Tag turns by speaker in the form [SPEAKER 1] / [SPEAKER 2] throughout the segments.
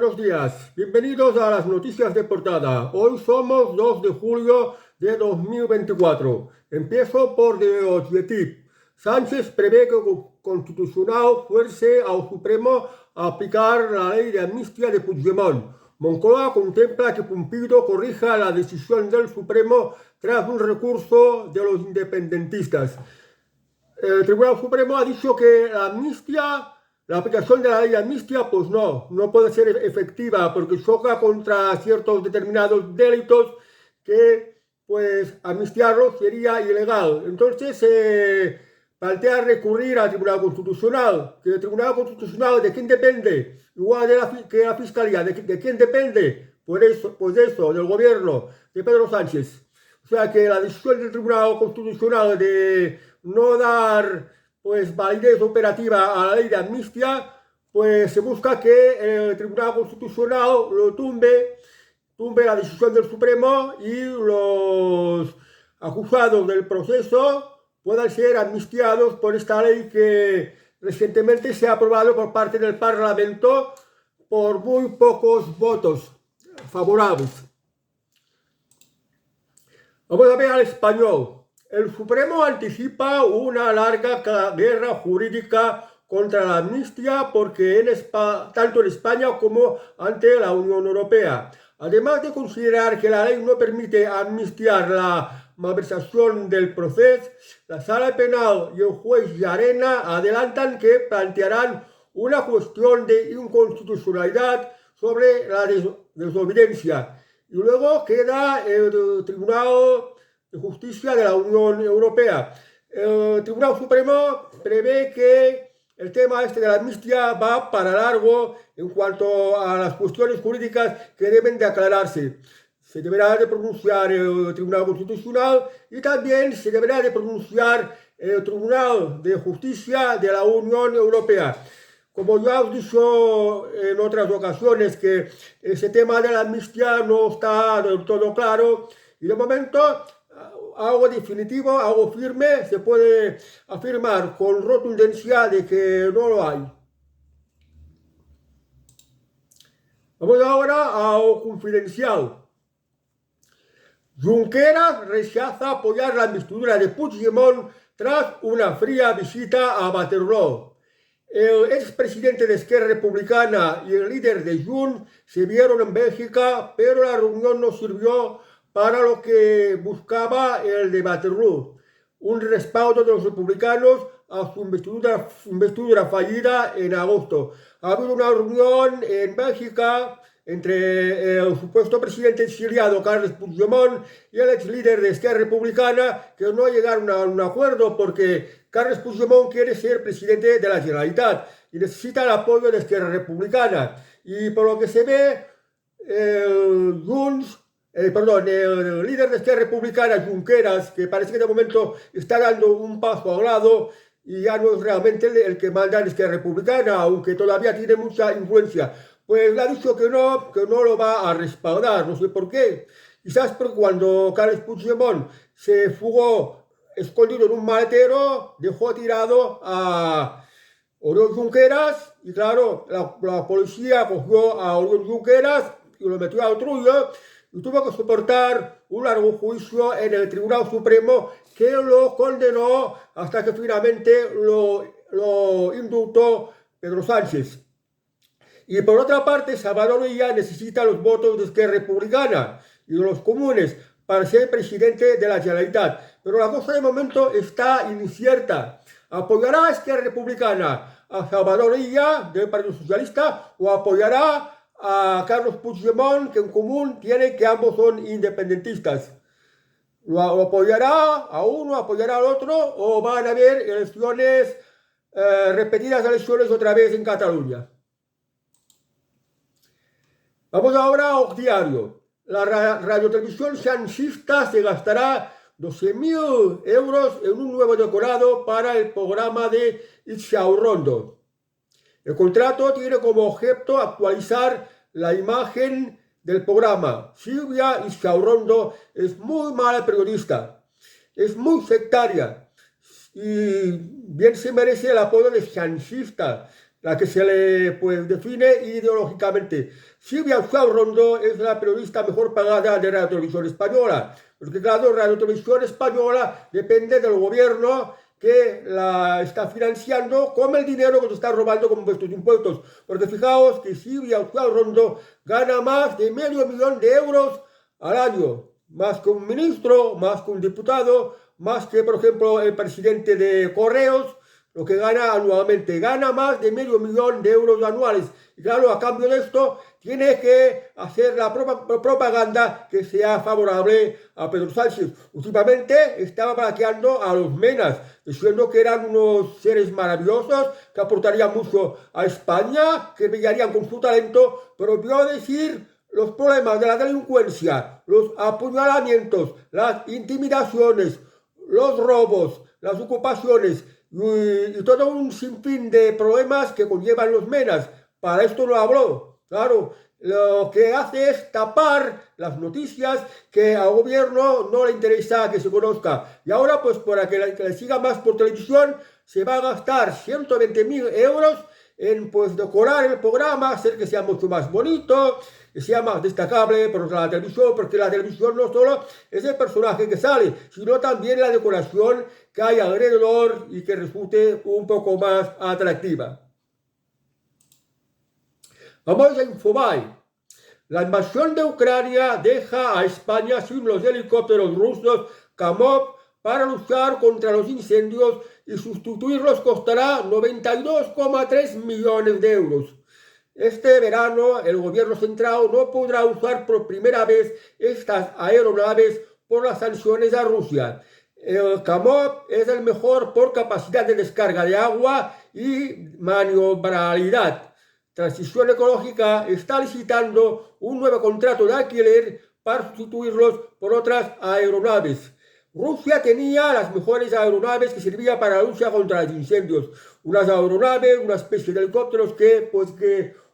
[SPEAKER 1] buenos días. Bienvenidos a las noticias de portada. Hoy somos 2 de julio de 2024. Empiezo por The Objective. Sánchez prevé que el Constitucional fuerce al Supremo a aplicar la ley de amnistía de Puigdemont. Moncloa contempla que Pumpido corrija la decisión del Supremo tras un recurso de los independentistas. El Tribunal Supremo ha dicho que la aplicación de la ley de amnistía, pues no puede ser efectiva porque choca contra ciertos determinados delitos que, pues, amnistiarlos sería ilegal. Entonces se plantea recurrir al Tribunal Constitucional. ¿Que el Tribunal Constitucional de quién depende? Igual que la Fiscalía, ¿de quién depende? Pues de eso, del gobierno, de Pedro Sánchez. O sea que la decisión del Tribunal Constitucional de no dar, pues, validez operativa a la ley de amnistía, pues se busca que el Tribunal Constitucional lo tumbe la decisión del Supremo y los acusados del proceso puedan ser amnistiados por esta ley que recientemente se ha aprobado por parte del Parlamento por muy pocos votos favorables. Vamos a ver al español. El Supremo anticipa una larga guerra jurídica contra la amnistía porque tanto en España como ante la Unión Europea. Además de considerar que la ley no permite amnistiar la malversación del proceso, la Sala Penal y el juez Llarena adelantan que plantearán una cuestión de inconstitucionalidad sobre la desobediencia. Y luego queda el Tribunal de Justicia de la Unión Europea. El Tribunal Supremo prevé que el tema de la amnistía va para largo en cuanto a las cuestiones jurídicas que deben de aclararse. Se deberá de pronunciar el Tribunal Constitucional y también se deberá de pronunciar el Tribunal de Justicia de la Unión Europea. Como ya os he dicho en otras ocasiones que ese tema de la amnistía no está del todo claro y de momento algo definitivo, algo firme, se puede afirmar con rotundencia de que no lo hay. Vamos ahora al Confidencial. Junqueras rechaza apoyar la investidura de Puigdemont tras una fría visita a Waterloo. El expresidente de Esquerra Republicana y el líder de Junts se vieron en Bélgica, pero la reunión no sirvió para lo que buscaba el de Waterloo, un respaldo de los republicanos a su investidura fallida en agosto. Ha habido una reunión en Bélgica entre el supuesto presidente exiliado Carles Puigdemont y el ex líder de Esquerra Republicana, que no llegaron a un acuerdo porque Carles Puigdemont quiere ser presidente de la Generalitat y necesita el apoyo de Esquerra Republicana. Y por lo que se ve, el líder de Esquerra Republicana, Junqueras, que parece que de momento está dando un paso al lado y ya no es realmente el que manda en Esquerra Republicana, aunque todavía tiene mucha influencia, pues le ha dicho que no lo va a respaldar, no sé por qué. Quizás porque cuando Carles Puigdemont se fugó escondido en un maletero, dejó tirado a Oriol Junqueras y claro, la policía cogió a Oriol Junqueras y lo metió al trullo y tuvo que soportar un largo juicio en el Tribunal Supremo que lo condenó hasta que finalmente lo indultó Pedro Sánchez. Y por otra parte, Salvador Illa necesita los votos de Esquerra Republicana y de los comunes para ser presidente de la Generalitat. Pero la cosa de momento está incierta. ¿Apoyará a Esquerra Republicana a Salvador Illa del Partido Socialista o apoyará a Carles Puigdemont, que en común tiene que ambos son independentistas? ¿Lo apoyará a uno, apoyará al otro o van a haber elecciones, repetidas elecciones otra vez en Cataluña? Vamos ahora al diario. La radiotelevisión sanchista se gastará 12.000 euros en un nuevo decorado para el programa de Izquierdondo. El contrato tiene como objeto actualizar la imagen del programa. Silvia Izquierdondo es muy mala periodista, es muy sectaria y bien se merece el apodo de sanchista, la que se le pues, define ideológicamente. Silvia Rondo es la periodista mejor pagada de Radio Televisión Española, porque claro, Radio Televisión Española depende del gobierno que la está financiando con el dinero que se está robando con vuestros impuestos. Porque fijaos que Silvia Rondo gana más de $500,000 al año, más que un ministro, más que un diputado, más que, por ejemplo, el presidente de Correos, lo que gana anualmente. Gana más de $500,000 anuales. Y claro, a cambio de esto, tiene que hacer la propaganda que sea favorable a Pedro Sánchez. Últimamente estaba plaqueando a los menas, diciendo que eran unos seres maravillosos, que aportarían mucho a España, que brillarían con su talento, pero vio decir los problemas de la delincuencia, los apuñalamientos, las intimidaciones, los robos, las ocupaciones y todo un sinfín de problemas que conllevan los menas. Para esto no habló. Claro, lo que hace es tapar las noticias que al gobierno no le interesa que se conozca. Y ahora, pues para que le siga más por televisión, se va a gastar 120.000 euros en pues decorar el programa, hacer que sea mucho más bonito, que sea más destacable por la televisión, porque la televisión no solo es el personaje que sale, sino también la decoración que hay alrededor y que resulte un poco más atractiva. Vamos a Infobae. La invasión de Ucrania deja a España sin los helicópteros rusos Kamov para luchar contra los incendios y sustituirlos costará 92,3 millones de euros. Este verano el gobierno central no podrá usar por primera vez estas aeronaves por las sanciones a Rusia. El Kamov es el mejor por capacidad de descarga de agua y maniobrabilidad. Transición Ecológica está licitando un nuevo contrato de alquiler para sustituirlos por otras aeronaves. Rusia tenía las mejores aeronaves que servían para la lucha contra los incendios. Unas aeronaves, una especie de helicópteros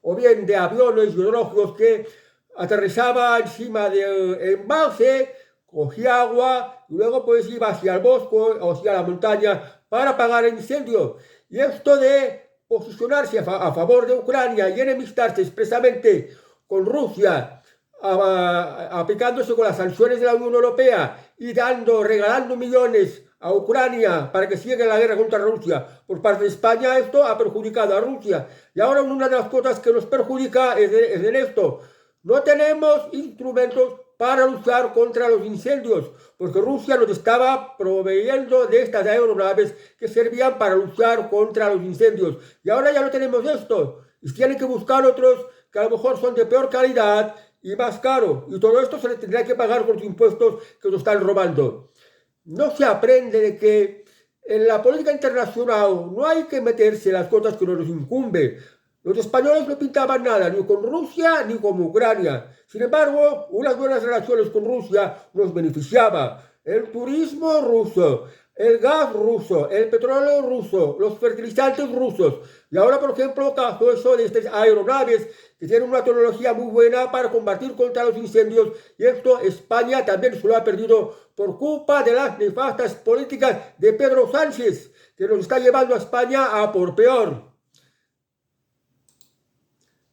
[SPEAKER 1] o bien de aviones hidrológicos que aterrizaba encima del embalse, cogía agua y luego pues iba hacia el bosque o hacia la montaña para apagar el incendio. Y esto de posicionarse a favor de Ucrania y enemistarse expresamente con Rusia, aplicándose con las sanciones de la Unión Europea y regalando millones a Ucrania para que siga la guerra contra Rusia por parte de España, esto ha perjudicado a Rusia. Y ahora una de las cosas que nos perjudica es en esto. No tenemos instrumentos para luchar contra los incendios, porque Rusia nos estaba proveyendo de estas aeronaves que servían para luchar contra los incendios. Y ahora ya no tenemos esto. Y tienen que buscar otros que a lo mejor son de peor calidad y más caro. Y todo esto se le tendrá que pagar con los impuestos que nos están robando. No se aprende de que en la política internacional no hay que meterse las cosas que no nos incumben. Los españoles no pintaban nada, ni con Rusia ni con Ucrania. Sin embargo, unas buenas relaciones con Rusia nos beneficiaba. El turismo ruso, el gas ruso, el petróleo ruso, los fertilizantes rusos. Y ahora, por ejemplo, caso eso de estas aeronaves que tienen una tecnología muy buena para combatir contra los incendios. Y esto España también se lo ha perdido por culpa de las nefastas políticas de Pedro Sánchez, que nos está llevando a España a por peor.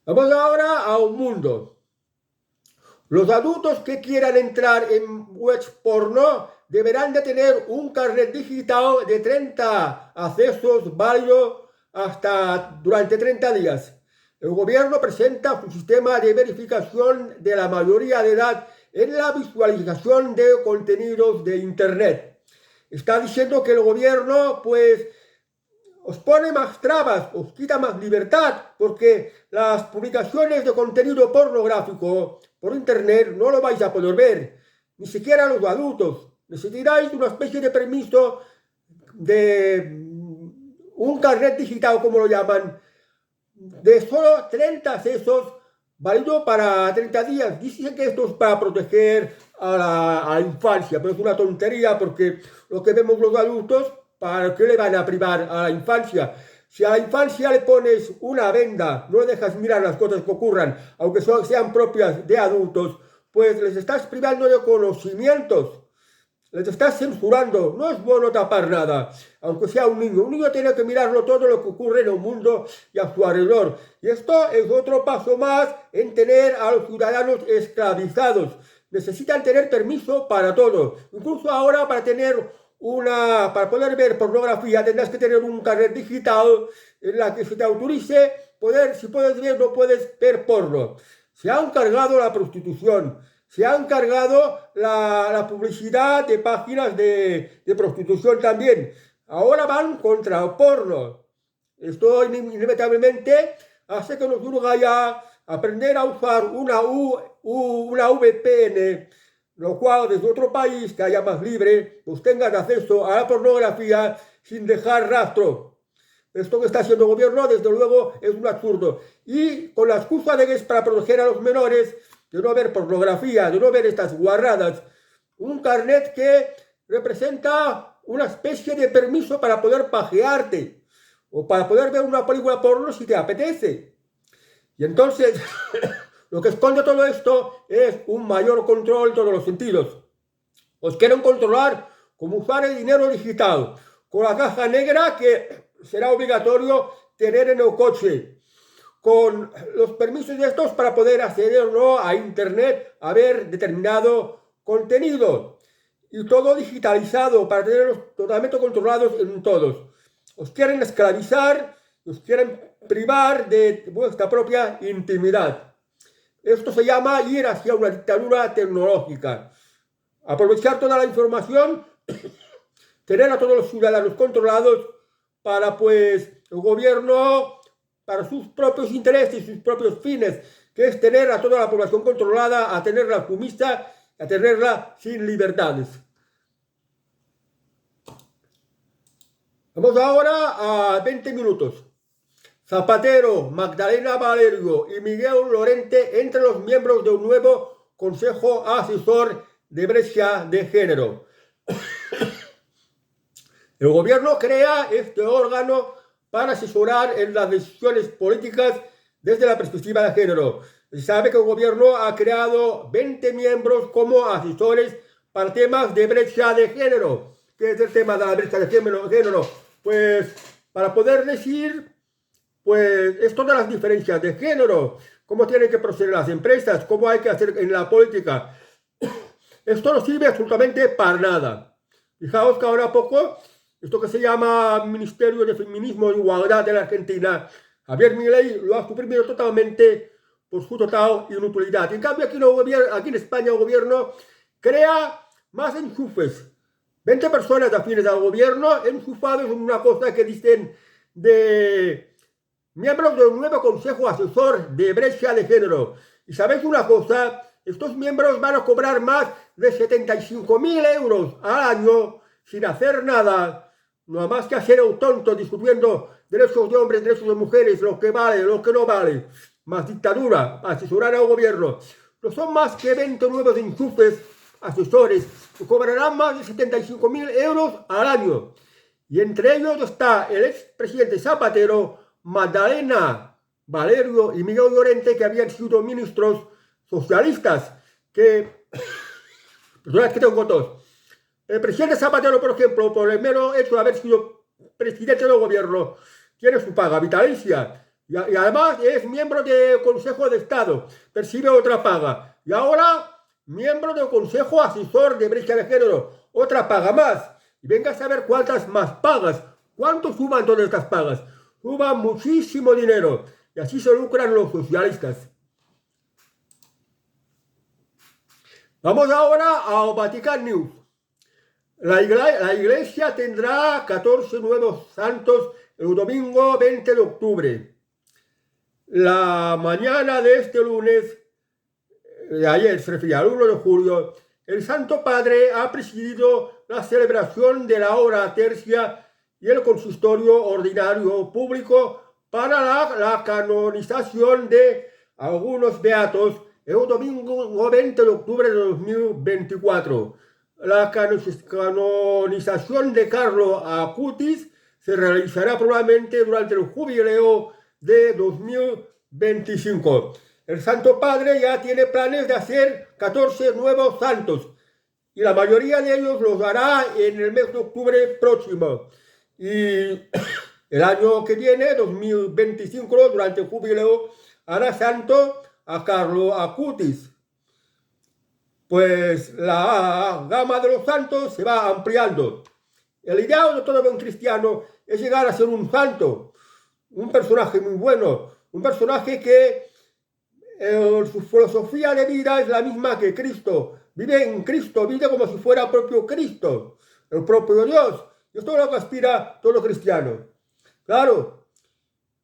[SPEAKER 1] Vamos ahora a Un Mundo. Los adultos que quieran entrar en webs porno deberán de tener un carnet digital de 30 accesos válido durante 30 días. El gobierno presenta su sistema de verificación de la mayoría de edad en la visualización de contenidos de Internet. Está diciendo que el gobierno, pues, os pone más trabas, os quita más libertad, porque las publicaciones de contenido pornográfico por Internet no lo vais a poder ver, ni siquiera los adultos. Necesitáis una especie de permiso de un carnet digital, como lo llaman, de solo 30 accesos, válido para 30 días. Dicen que esto es para proteger a la infancia, pero es una tontería, porque lo que vemos los adultos, ¿para qué le van a privar a la infancia? Si a la infancia le pones una venda, no le dejas mirar las cosas que ocurran, aunque sean propias de adultos, pues les estás privando de conocimientos. les estás censurando. No es bueno tapar nada, aunque sea un niño. Un niño tiene que mirarlo todo lo que ocurre en el mundo y a su alrededor. Y esto es otro paso más en tener a los ciudadanos esclavizados. Necesitan tener permiso para todo. Incluso ahora para poder ver pornografía tendrás que tener un carnet digital en la que se te autorice si puedes ver, no puedes ver porno. Se han cargado la prostitución. Se han cargado la publicidad de páginas de prostitución también. Ahora van contra el porno. Esto inevitablemente hace que nos urja ya aprender a usar una VPN, lo cual desde otro país que haya más libre, pues tengas acceso a la pornografía sin dejar rastro. Esto que está haciendo el gobierno, desde luego, es un absurdo. Y con la excusa de que es para proteger a los menores, de no ver pornografía, de no ver estas guarradas, un carnet que representa una especie de permiso para poder pajearte o para poder ver una película porno si te apetece. Y entonces, lo que esconde todo esto es un mayor control en todos los sentidos. Os quieren controlar cómo usar el dinero digital, con la caja negra que será obligatorio tener en el coche, con los permisos de estos para poder acceder o no a internet a ver determinado contenido, y todo digitalizado para tenerlos totalmente controlados en todos. Os quieren esclavizar, os quieren privar de vuestra propia intimidad. Esto se llama ir hacia una dictadura tecnológica. Aprovechar toda la información, tener a todos los ciudadanos controlados para, pues, el gobierno, para sus propios intereses y sus propios fines, que es tener a toda la población controlada, a tenerla sumisa, a tenerla sin libertades. Vamos ahora a 20 minutos. Zapatero, Magdalena Valerio y Miguel Lorente entre los miembros de un nuevo Consejo Asesor de Brecha de Género. El gobierno crea este órgano para asesorar en las decisiones políticas desde la perspectiva de género. Se sabe que el gobierno ha creado 20 miembros como asesores para temas de brecha de género. ¿Qué es el tema de la brecha de género? Pues para poder decir, pues esto de las diferencias de género, cómo tienen que proceder las empresas, cómo hay que hacer en la política. Esto no sirve absolutamente para nada. Fijaos que ahora poco, esto que se llama Ministerio de Feminismo e Igualdad de la Argentina, Javier Milei lo ha suprimido totalmente por su total inutilidad. En cambio, aquí en España el gobierno crea más enchufes. 20 personas afines al gobierno enchufados en una cosa que dicen de miembros de un nuevo Consejo Asesor de Brecha de Género. Y sabéis una cosa, estos miembros van a cobrar más de 75.000 euros al año sin hacer nada, no más que hacer el tonto discutiendo derechos de hombres, derechos de mujeres, lo que vale, lo que no vale, más dictadura, asesorar al gobierno. No son más que 20 nuevos enchufes asesores que cobrarán más de 75.000 euros al año. Y entre ellos está el expresidente Zapatero, Magdalena Valerio y Miguel Llorente, que habían sido ministros socialistas, personas que tengo votos. El presidente Zapatero, por ejemplo, por el mero hecho de haber sido presidente del gobierno, tiene su paga vitalicia. Y además es miembro del Consejo de Estado, percibe otra paga. Y ahora, miembro del Consejo Asesor de Brecha de Género, otra paga más. Y venga a saber cuántas más pagas. ¿Cuánto suman todas estas pagas? Suman muchísimo dinero. Y así se lucran los socialistas. Vamos ahora a Vatican News. La iglesia tendrá 14 nuevos santos el domingo 20 de octubre. La mañana de este lunes, de ayer se refería al 1 de julio, el Santo Padre ha presidido la celebración de la hora tercia y el consistorio ordinario público para la canonización de algunos beatos el domingo 20 de octubre de 2024. La canonización de Carlo Acutis se realizará probablemente durante el jubileo de 2025. El Santo Padre ya tiene planes de hacer 14 nuevos santos. y la mayoría de ellos los hará en el mes de octubre próximo. Y el año que viene, 2025, durante el jubileo, hará santo a Carlo Acutis. Pues la gama de los santos se va ampliando. El ideal de todo buen cristiano es llegar a ser un santo, un personaje muy bueno, un personaje que su filosofía de vida es la misma que Cristo. Vive en Cristo, vive como si fuera propio Cristo, el propio Dios. Y esto es lo que aspira todo cristiano. Claro,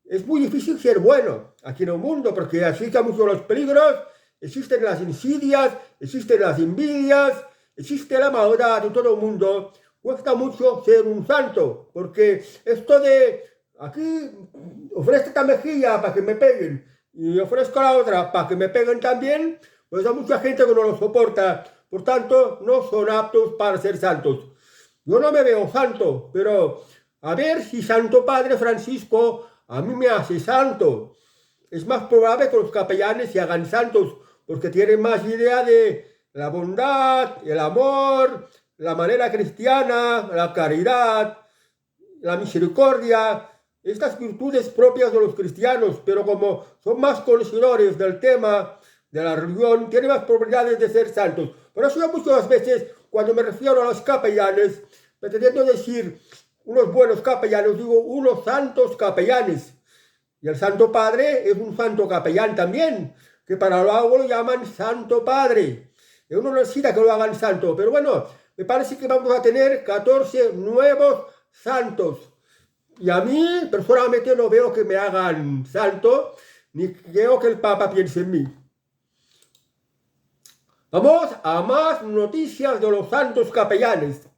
[SPEAKER 1] es muy difícil ser bueno aquí en el mundo porque existen muchos los peligros, existen las insidias, existen las envidias, existe la maldad en todo el mundo. Cuesta mucho ser un santo porque esto de aquí ofrezco esta mejilla para que me peguen y ofrezco la otra para que me peguen también, pues hay mucha gente que no lo soporta. Por tanto, no son aptos para ser santos. Yo no me veo santo, pero a ver si Santo Padre Francisco a mí me hace santo. Es más probable que los capellanes se hagan santos, porque tienen más idea de la bondad, el amor, la manera cristiana, la caridad, la misericordia, estas virtudes propias de los cristianos, pero como son más conocedores del tema de la religión, tienen más probabilidades de ser santos. Por eso yo muchas veces, cuando me refiero a los capellanes, pretendiendo decir unos buenos capellanes, digo unos santos capellanes. Y el Santo Padre es un santo capellán también, que para luego lo llaman Santo Padre. Uno necesita que lo hagan santo, pero bueno, me parece que vamos a tener 14 nuevos santos. Y a mí, personalmente, no veo que me hagan santo, ni veo que el Papa piense en mí. Vamos a más noticias de los santos capellanes.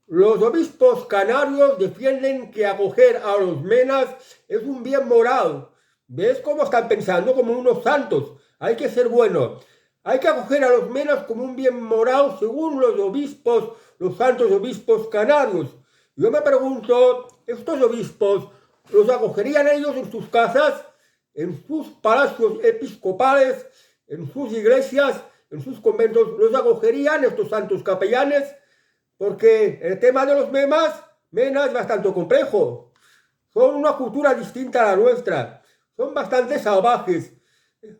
[SPEAKER 1] Los obispos canarios defienden que acoger a los menas es un bien moral. ¿Ves cómo están pensando como unos santos? Hay que ser bueno. Hay que acoger a los menas como un bien moral según los obispos, los santos obispos canarios. Yo me pregunto, ¿estos obispos los acogerían ellos en sus casas, en sus palacios episcopales, en sus iglesias, en sus conventos? ¿Los acogerían estos santos capellanes? Porque el tema de los menas es bastante complejo. Son una cultura distinta a la nuestra. Son bastante salvajes.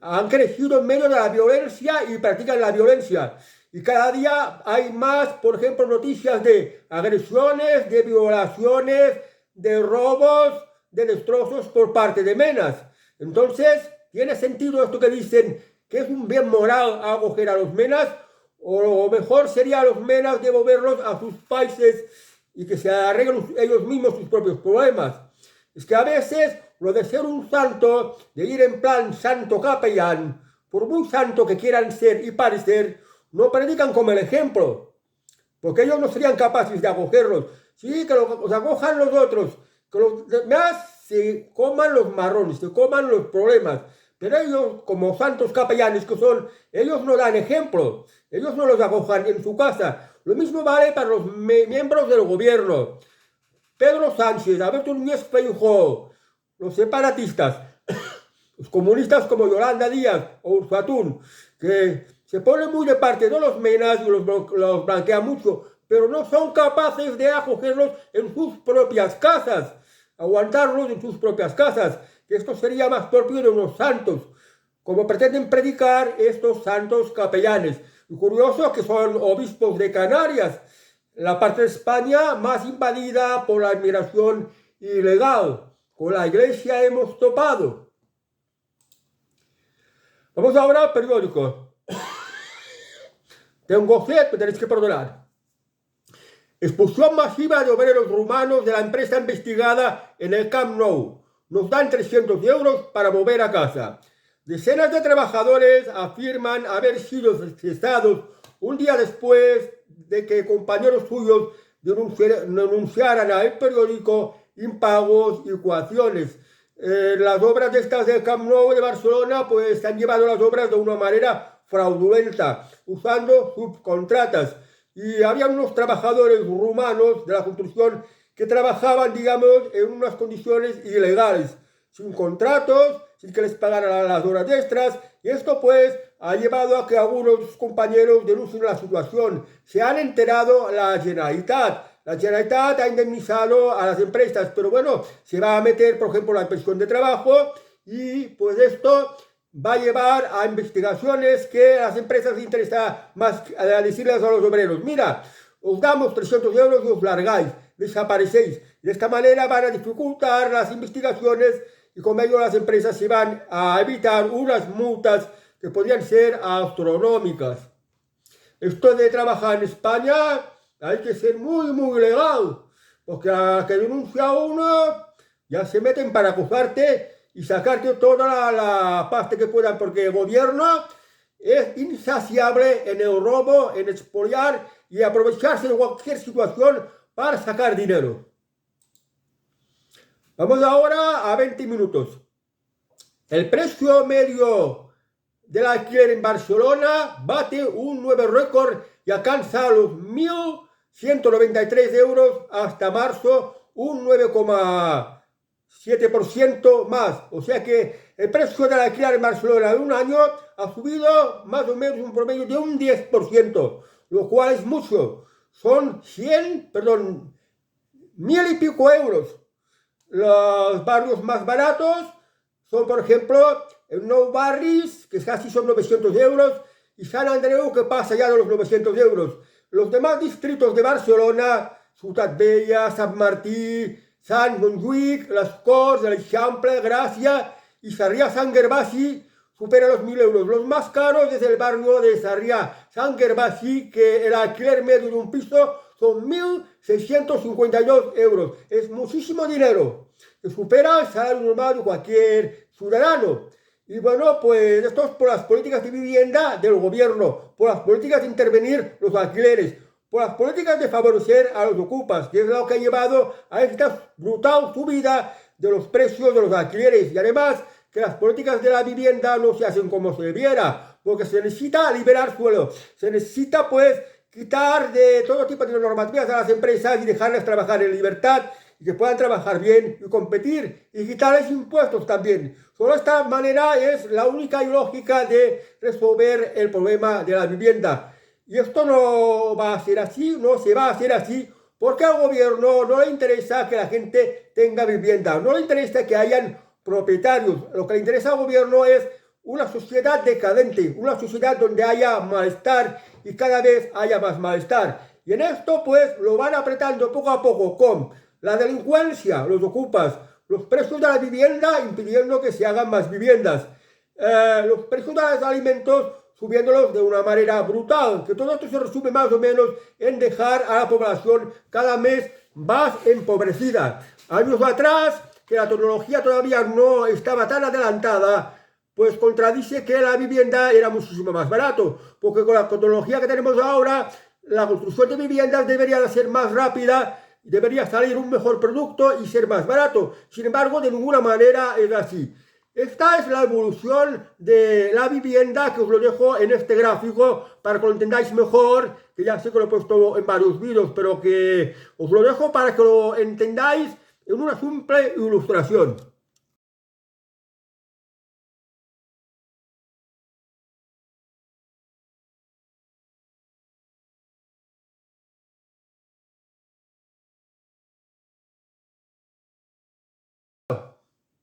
[SPEAKER 1] Han crecido en medio de la violencia y practican la violencia. Y cada día hay más, por ejemplo, noticias de agresiones, de violaciones, de robos, de destrozos por parte de menas. Entonces, ¿tiene sentido esto que dicen que es un bien moral acoger a los menas? O mejor sería a los menas devolverlos a sus países y que se arreglen ellos mismos sus propios problemas. Es que a veces lo de ser un santo, de ir en plan santo capellán, por muy santo que quieran ser y parecer, no predican como el ejemplo, porque ellos no serían capaces de acogerlos. Sí, que los acojan los otros, que los demás se coman los marrones, se coman los problemas. Pero ellos, como santos capellanes que son, ellos no dan ejemplo, ellos no los acojan en su casa. Lo mismo vale para los miembros del gobierno. Pedro Sánchez, Alberto Núñez Feijóo, los separatistas, los comunistas como Yolanda Díaz o Urfatún, que se ponen muy de parte de los menas y los blanquean mucho, pero no son capaces de acogerlos en sus propias casas, aguantarlos en sus propias casas, que esto sería más propio de unos santos, como pretenden predicar estos santos capellanes. Y curioso que son obispos de Canarias, la parte de España más invadida por la inmigración ilegal. Con la iglesia hemos topado. Vamos ahora al periódico. Tengo sed, me tenéis que perdonar. Expulsión masiva de obreros rumanos de la empresa investigada en el Camp Nou. Nos dan 300 euros para volver a casa. Decenas de trabajadores afirman haber sido cesados un día después de que compañeros suyos denunciaran al periódico impagos y coacciones. Las obras de estas del Camp Nou de Barcelona pues han llevado las obras de una manera fraudulenta, usando subcontratas. Y había unos trabajadores rumanos de la construcción que trabajaban, digamos, en unas condiciones ilegales, sin contratos, sin que les pagaran las horas extras, y esto pues ha llevado a que algunos compañeros denuncien la situación. Se han enterado la Generalitat. La Generalitat ha indemnizado a las empresas, pero bueno, se va a meter, por ejemplo, la inspección de trabajo y pues esto va a llevar a investigaciones que a las empresas les interesa más a decirles a los obreros, mira, os damos 300 euros y os largáis, desaparecéis. De esta manera van a dificultar las investigaciones y con ello las empresas se van a evitar unas multas que podrían ser astronómicas. Esto de trabajar en España hay que ser muy legal, porque a que denuncia uno ya se meten para acusarte y sacarte toda la pasta que puedan, porque el gobierno es insaciable en el robo, en expoliar y aprovecharse de cualquier situación para sacar dinero. Vamos ahora a 20 minutos. El precio medio del alquiler en Barcelona bate un nuevo récord y alcanza los 1.193 euros hasta marzo, un 9,7% más. O sea que el precio del alquiler en Barcelona en un año ha subido más o menos un promedio de un 10%, lo cual es mucho. Son 1.000 y pico euros. Los barrios más baratos son, por ejemplo, el Nou Barris, que casi son 900 euros, y Sant Andreu, que pasa ya de los 900 euros. Los demás distritos de Barcelona, Ciutat Vella, Sant Martí, Sant Montjuïc, Les Corts, l'Eixample, Gràcia y Sarrià-Sant Gervasi superan los 1.000 euros. Los más caros es el barrio de Sarrià-Sant Gervasi, que el alquiler medio de un piso son 1.652 euros. Es muchísimo dinero, que supera el salario normal de cualquier ciudadano. Y bueno, pues esto es por las políticas de vivienda del gobierno, por las políticas de intervenir los alquileres, por las políticas de favorecer a los ocupas, que es lo que ha llevado a esta brutal subida de los precios de los alquileres. Y además que las políticas de la vivienda no se hacen como se debiera, porque se necesita liberar suelo, se necesita pues quitar de todo tipo de normativas a las empresas y dejarlas trabajar en libertad y que puedan trabajar bien y competir y quitarles impuestos también. Solo esta manera es la única y lógica de resolver el problema de la vivienda. Y esto no va a ser así, no se va a hacer así, porque al gobierno no le interesa que la gente tenga vivienda, no le interesa que hayan propietarios. Lo que le interesa al gobierno es una sociedad decadente, una sociedad donde haya malestar y cada vez haya más malestar. Y en esto pues lo van apretando poco a poco con la delincuencia, los ocupas, los precios de la vivienda impidiendo que se hagan más viviendas, los precios de los alimentos subiéndolos de una manera brutal, que todo esto se resume más o menos en dejar a la población cada mes más empobrecida. Años atrás, que la tecnología todavía no estaba tan adelantada, pues contradice que la vivienda era muchísimo más barato, porque con la tecnología que tenemos ahora, la construcción de viviendas debería de ser más rápida, debería salir un mejor producto y ser más barato. Sin embargo, de ninguna manera es así. Esta es la evolución de la vivienda, que os lo dejo en este gráfico para que lo entendáis mejor, que ya sé que lo he puesto en varios vídeos, pero que os lo dejo para que lo entendáis en una simple ilustración.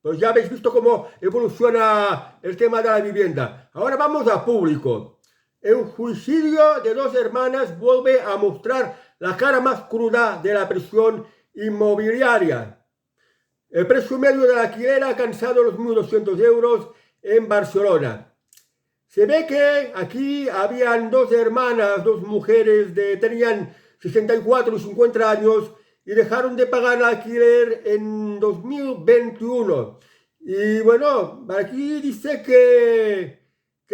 [SPEAKER 1] Pues ya habéis visto cómo evoluciona el tema de la vivienda. Ahora vamos a público. El suicidio de dos hermanas vuelve a mostrar la cara más cruda de la presión inmobiliaria. El precio medio de la alquiler ha alcanzado los 1.200 euros en Barcelona. Se ve que aquí habían dos hermanas, dos mujeres tenían 64 y 50 años, y dejaron de pagar el alquiler en 2021. Y bueno, aquí dice que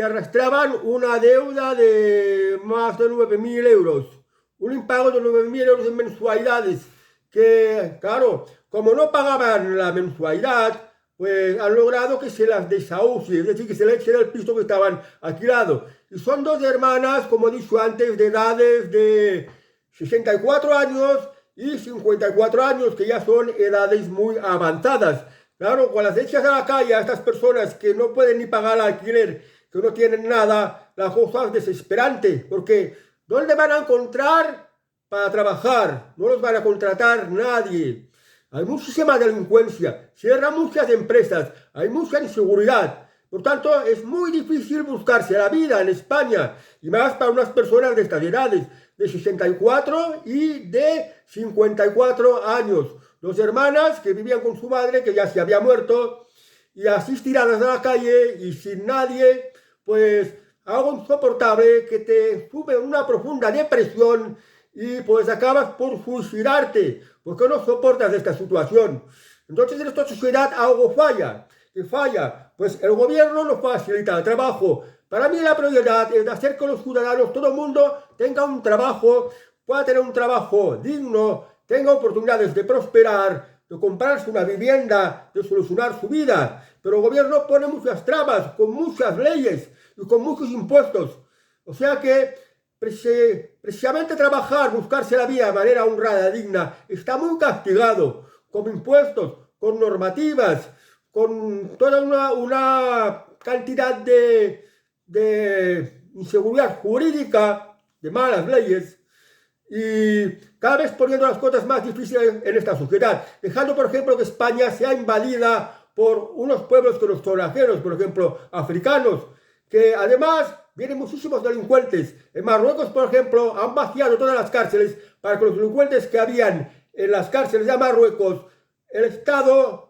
[SPEAKER 1] arrastraban una deuda de más de 9.000 euros. Un impago de 9.000 euros en mensualidades. Que, claro, como no pagaban la mensualidad, pues han logrado que se las desahucie, es decir, que se le eche del piso que estaban alquilados. Y son dos hermanas, como he dicho antes, de edades de 64 años y 54 años, que ya son edades muy avanzadas. Claro, cuando las echas a la calle a estas personas que no pueden ni pagar el alquiler, que no tienen nada, la cosa es desesperante, porque ¿dónde van a encontrar para trabajar? No los van a contratar nadie. Hay muchísima delincuencia, cierran muchas empresas, hay mucha inseguridad. Por tanto, es muy difícil buscarse la vida en España, y más para unas personas de estas edades, de 64 y de 54 años. Dos hermanas que vivían con su madre, que ya se había muerto, y así tiradas a la calle y sin nadie, pues algo insoportable que te sube una profunda depresión y pues acabas por suicidarte, porque no soportas esta situación. Entonces en esta sociedad algo falla. ¿Qué falla? Pues el gobierno no facilita el trabajo. Para mí la prioridad es hacer que los ciudadanos, todo el mundo, tenga un trabajo, pueda tener un trabajo digno, tenga oportunidades de prosperar, de comprarse una vivienda, de solucionar su vida. Pero el gobierno pone muchas trabas, con muchas leyes y con muchos impuestos. O sea que precisamente trabajar, buscarse la vida de manera honrada, digna, está muy castigado, con impuestos, con normativas, con toda una cantidad de inseguridad jurídica, de malas leyes, y cada vez poniendo las cosas más difíciles en esta sociedad, dejando por ejemplo que España sea invadida por unos pueblos que nos son ajenos, por ejemplo africanos, que además vienen muchísimos delincuentes. En Marruecos, por ejemplo, han vaciado todas las cárceles para que los delincuentes que habían en las cárceles de Marruecos, el Estado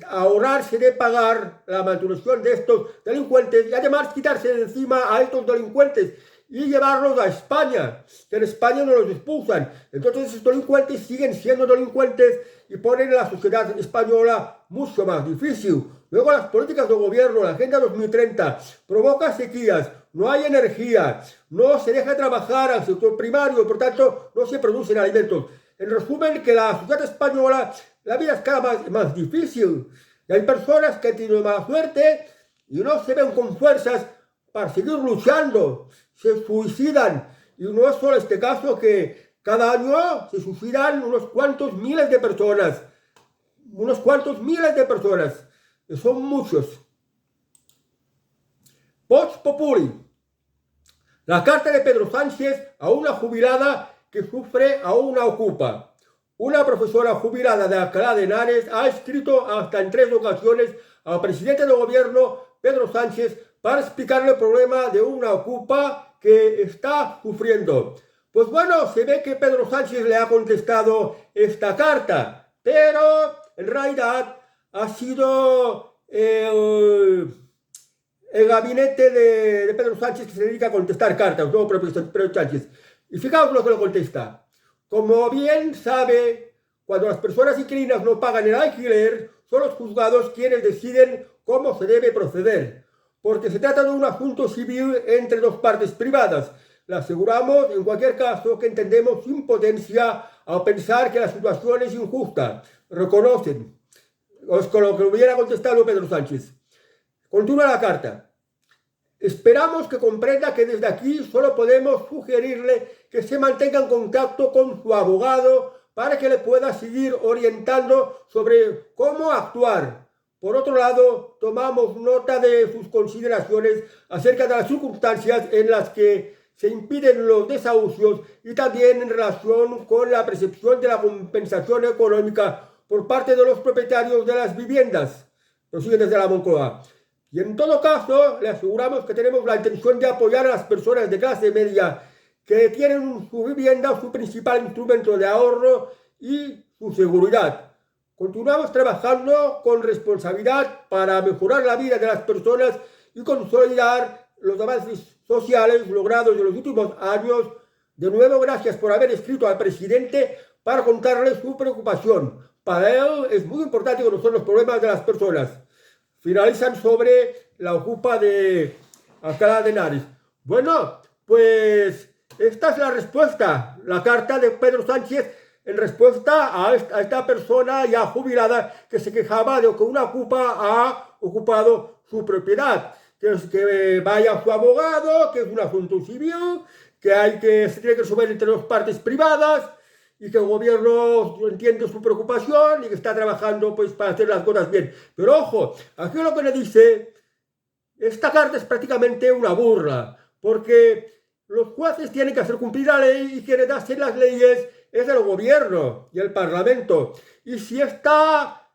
[SPEAKER 1] ahorrarse de pagar la manutención de estos delincuentes y además quitarse de encima a estos delincuentes y llevarlos a España, que en España no los expulsan. Entonces estos delincuentes siguen siendo delincuentes y ponen a la sociedad española mucho más difícil. Luego las políticas de gobierno, la Agenda 2030, provoca sequías, no hay energía, no se deja trabajar al sector primario, por tanto no se producen alimentos. En resumen, que la sociedad española, la vida es cada vez más difícil. Y hay personas que tienen mala suerte y no se ven con fuerzas para seguir luchando, se suicidan. Y no es solo este caso, que cada año se suicidan unos cuantos miles de personas. Unos cuantos miles de personas. Que son muchos. Vox Populi. La carta de Pedro Sánchez a una jubilada que sufre a una ocupa. Una profesora jubilada de Alcalá de Henares ha escrito hasta en 3 ocasiones al presidente del gobierno, Pedro Sánchez, para explicarle el problema de una ocupa que está sufriendo. Pues bueno, se ve que Pedro Sánchez le ha contestado esta carta, pero en realidad ha sido el gabinete de Pedro Sánchez que se dedica a contestar cartas, no propio Pedro Sánchez. Y fijaos lo que lo contesta. Como bien sabe, cuando las personas inquilinas no pagan el alquiler, son los juzgados quienes deciden cómo se debe proceder, porque se trata de un asunto civil entre dos partes privadas. Le aseguramos, en cualquier caso, que entendemos su impotencia al pensar que la situación es injusta. Reconocen. Con lo que hubiera contestado Pedro Sánchez. Continúa la carta. Esperamos que comprenda que desde aquí solo podemos sugerirle que se mantenga en contacto con su abogado para que le pueda seguir orientando sobre cómo actuar. Por otro lado, tomamos nota de sus consideraciones acerca de las circunstancias en las que se impiden los desahucios y también en relación con la percepción de la compensación económica por parte de los propietarios de las viviendas. Prosiguen desde la Moncloa. Y en todo caso, le aseguramos que tenemos la intención de apoyar a las personas de clase media que tienen su vivienda su principal instrumento de ahorro y su seguridad. Continuamos trabajando con responsabilidad para mejorar la vida de las personas y consolidar los avances sociales logrados en los últimos años. De nuevo, gracias por haber escrito al presidente para contarle su preocupación. Para él es muy importante conocer los problemas de las personas. Finalizan sobre la ocupa de Alcalá de Henares. Bueno, pues esta es la respuesta, la carta de Pedro Sánchez en respuesta a esta persona ya jubilada que se quejaba de que una ocupa ha ocupado su propiedad. Que vaya su abogado, que es un asunto civil, que se tiene que resolver entre dos partes privadas y que el gobierno entiende su preocupación y que está trabajando pues para hacer las cosas bien. Pero ojo, aquí lo que le dice esta carta es prácticamente una burla, porque los jueces tienen que hacer cumplir la ley y quienes hacen las leyes es el gobierno y el parlamento. Y si esta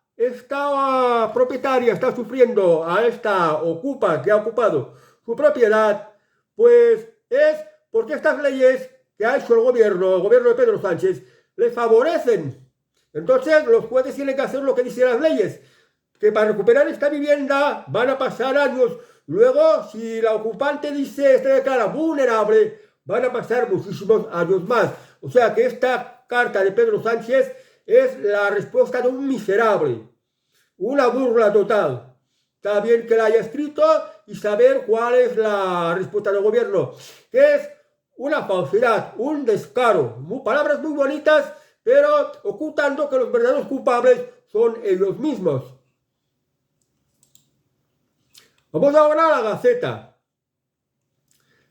[SPEAKER 1] propietaria está sufriendo a esta que ha ocupado su propiedad, pues es porque estas leyes que ha hecho el gobierno de Pedro Sánchez, le favorecen. Entonces los jueces tienen que hacer lo que dicen las leyes, que para recuperar esta vivienda van a pasar años. Luego, si la ocupante se declara vulnerable, van a pasar muchísimos años más. O sea que esta carta de Pedro Sánchez es la respuesta de un miserable, una burla total. Está bien que la haya escrito y saber cuál es la respuesta del gobierno, que es una falsedad, un descaro, palabras muy bonitas, pero ocultando que los verdaderos culpables son ellos mismos. Vamos ahora a la Gaceta.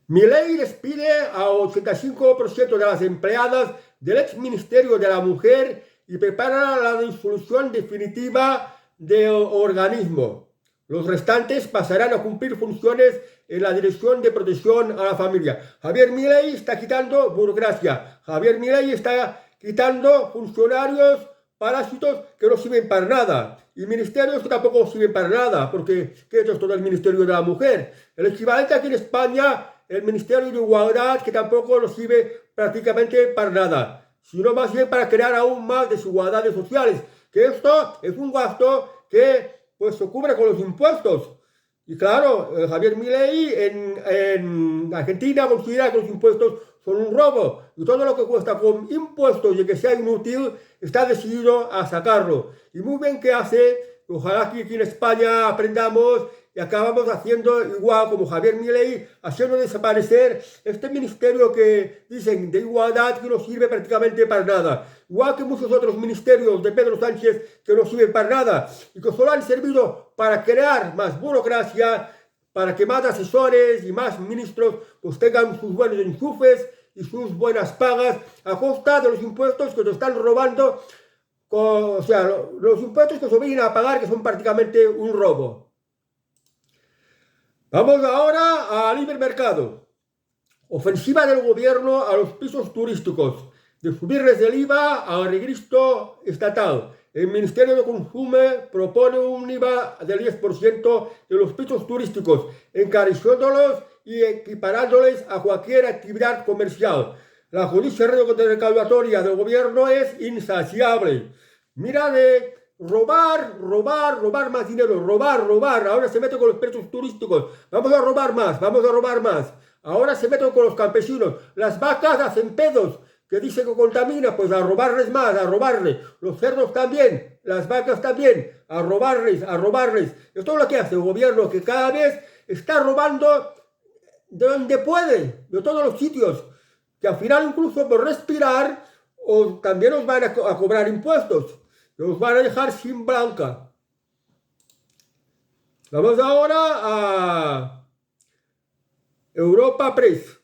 [SPEAKER 1] Milei despide a 85% de las empleadas del ex Ministerio de la Mujer y prepara la disolución definitiva del organismo. Los restantes pasarán a cumplir funciones en la Dirección de Protección a la Familia. Javier Milei está quitando burocracia. Javier Milei está quitando funcionarios parásitos que no sirven para nada. Y ministerios que tampoco sirven para nada, porque ¿qué es esto del Ministerio de la Mujer? El equivalente aquí en España, el Ministerio de Igualdad, que tampoco nos sirve prácticamente para nada, sino más bien para crear aún más desigualdades sociales, que esto es un gasto que pues se cubre con los impuestos. Y claro, Javier Milei en Argentina considera que los impuestos son un robo, y todo lo que cuesta con impuestos y que sea inútil está decidido a sacarlo. Y muy bien que hace, ojalá que aquí en España aprendamos y acabamos haciendo igual como Javier Milei, haciendo desaparecer este ministerio que dicen de igualdad que no sirve prácticamente para nada. Igual que muchos otros ministerios de Pedro Sánchez que no sirven para nada y que solo han servido para crear más burocracia, para que más asesores y más ministros pues tengan sus buenos enchufes y sus buenas pagas a costa de los impuestos que nos están robando, o sea, los impuestos que se vienen a pagar, que son prácticamente un robo. Vamos ahora al libre mercado. Ofensiva del gobierno a los pisos turísticos, de subirles el IVA al registro estatal. El Ministerio de Consumo propone un IVA del 10% de los pisos turísticos, encareciéndolos y equiparándoles a cualquier actividad comercial. La justicia recaudatoria del gobierno es insaciable. Mira de robar más dinero, robar. Ahora se mete con los precios turísticos. Vamos a robar más. Ahora se meten con los campesinos. Las vacas hacen pedos, que dicen que contamina, pues a robarles más, a robarles. Los cerdos también, las vacas también, a robarles. Esto es lo que hace el gobierno, que cada vez está robando de donde puede, de todos los sitios, que al final incluso por respirar también os van a cobrar impuestos. Nos van a dejar sin blanca. Vamos ahora a Europa Press.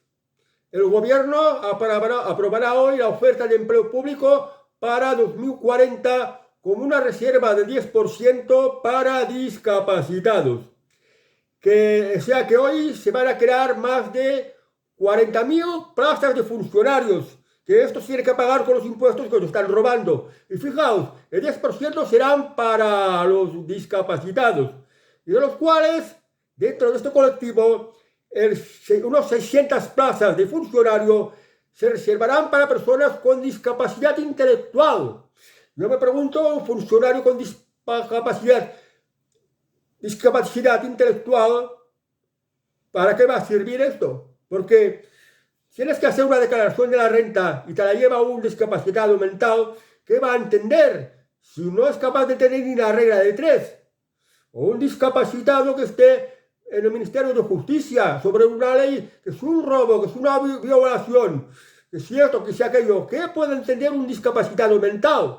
[SPEAKER 1] El gobierno aprobará hoy la oferta de empleo público para 2040 con una reserva del 10% para discapacitados. O sea que hoy se van a crear más de 40.000 plazas de funcionarios, que estos tienen que pagar con los impuestos que nos están robando. Y fijaos, el 10% serán para los discapacitados, y de los cuales, dentro de este colectivo, unos 600 plazas de funcionario se reservarán para personas con discapacidad intelectual. Yo me pregunto, un funcionario con discapacidad intelectual, ¿para qué va a servir esto? Porque tienes que hacer una declaración de la renta y te la lleva un discapacitado mental, ¿qué va a entender si no es capaz de tener ni la regla de 3? O un discapacitado que esté en el Ministerio de Justicia sobre una ley que es un robo, que es una violación, que es cierto, que sea aquello. ¿Qué puede entender un discapacitado mental?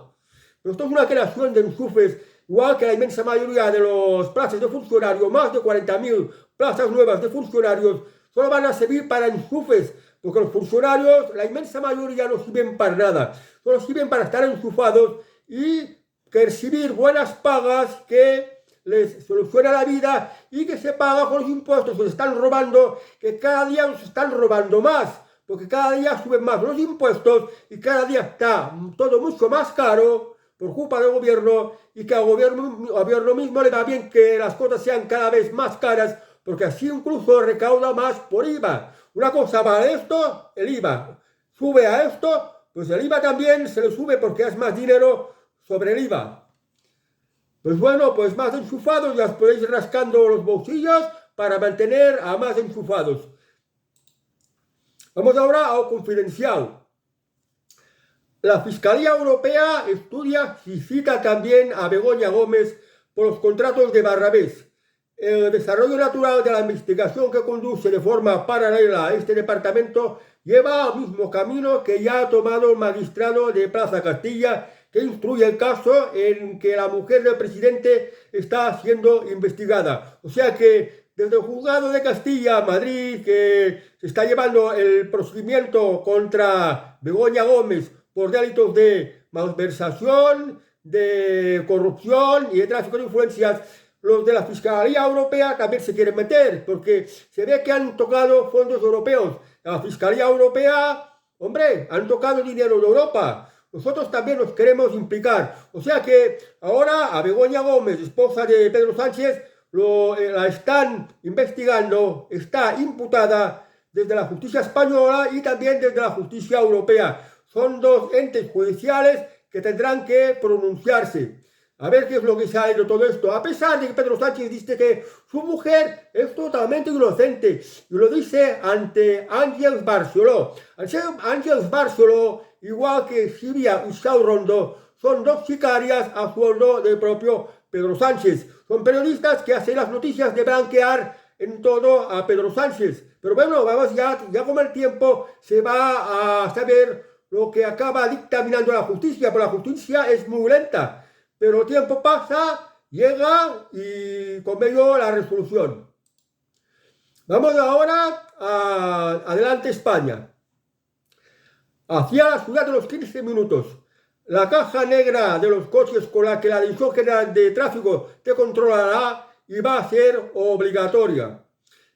[SPEAKER 1] Pero esto es una creación de enchufes, igual que la inmensa mayoría de los plazas de funcionarios, más de 40.000 plazas nuevas de funcionarios, solo van a servir para enchufes, porque los funcionarios, la inmensa mayoría, no sirven para nada, solo sirven para estar enchufados y recibir buenas pagas que les soluciona la vida y que se paga con los impuestos, se están robando, que cada día nos están robando más, porque cada día suben más los impuestos y cada día está todo mucho más caro por culpa del gobierno y que al gobierno mismo le da bien que las cosas sean cada vez más caras porque así incluso recauda más por IVA. Una cosa vale esto, el IVA. Sube a esto, pues el IVA también se le sube porque es más dinero sobre el IVA. Pues bueno, pues más enchufados, ya os podéis ir rascando los bolsillos para mantener a más enchufados. Vamos ahora a lo confidencial. La Fiscalía Europea estudia y cita también a Begoña Gómez por los contratos de Barrabés. El desarrollo natural de la investigación que conduce de forma paralela a este departamento lleva al mismo camino que ya ha tomado el magistrado de Plaza Castilla, que instruye el caso en que la mujer del presidente está siendo investigada. O sea que desde el juzgado de Castilla, Madrid, que se está llevando el procedimiento contra Begoña Gómez por delitos de malversación, de corrupción y de tráfico de influencias, los de la Fiscalía Europea también se quieren meter, porque se ve que han tocado fondos europeos. La Fiscalía Europea, hombre, han tocado dinero de Europa. Nosotros también nos queremos implicar. O sea que ahora a Begoña Gómez, esposa de Pedro Sánchez, la están investigando, está imputada desde la justicia española y también desde la justicia europea. Son dos entes judiciales que tendrán que pronunciarse. A ver qué es lo que sale de todo esto. A pesar de que Pedro Sánchez dice que su mujer es totalmente inocente. Y lo dice ante Àngels Barceló. Àngels Barceló, igual que Sílvia y Saúl Rondó, son dos sicarias a sueldo del propio Pedro Sánchez. Son periodistas que hacen las noticias de blanquear en todo a Pedro Sánchez. Pero bueno, vamos ya con el tiempo se va a saber lo que acaba dictaminando la justicia, porque la justicia es muy lenta. Pero el tiempo pasa, llega y con ello la resolución. Vamos ahora a Adelante España. Hacia la ciudad de los 15 minutos. La caja negra de los coches con la que la Dirección General de Tráfico te controlará y va a ser obligatoria.